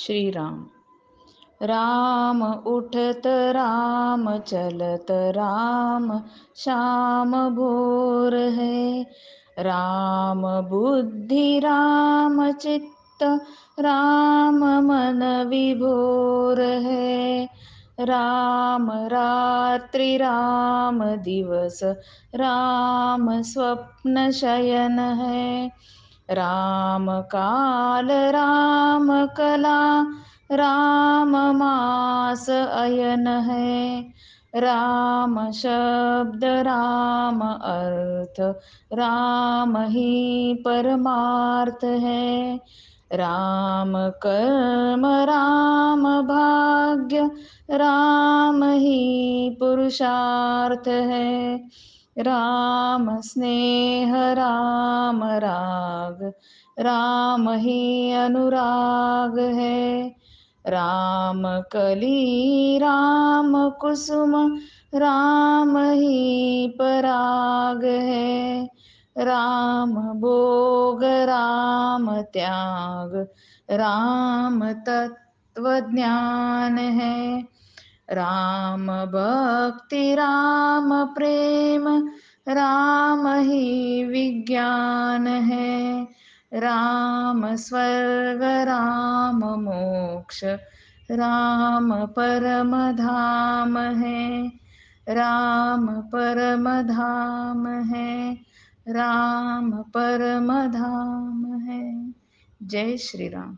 श्री राम। राम उठत राम चलत राम श्याम भोर है। राम बुद्धि राम चित्त राम मन विभोर है। राम रात्रि राम दिवस राम स्वप्न शयन है। राम काल राम कला राम मास अयन है। राम शब्द राम अर्थ राम ही परमार्थ है। राम कर्म राम भाग्य राम ही पुरुषार्थ है। राम स्नेह राम राग राम ही अनुराग है। राम कली राम कुसुम राम ही पराग है। राम भोग राम त्याग राम तत्व ज्ञान है। राम भक्ति राम प्रेम राम ही विज्ञान है। राम स्वर्ग राम मोक्ष राम परम धाम है। राम परम धाम है। राम परम धाम है। जय श्री राम।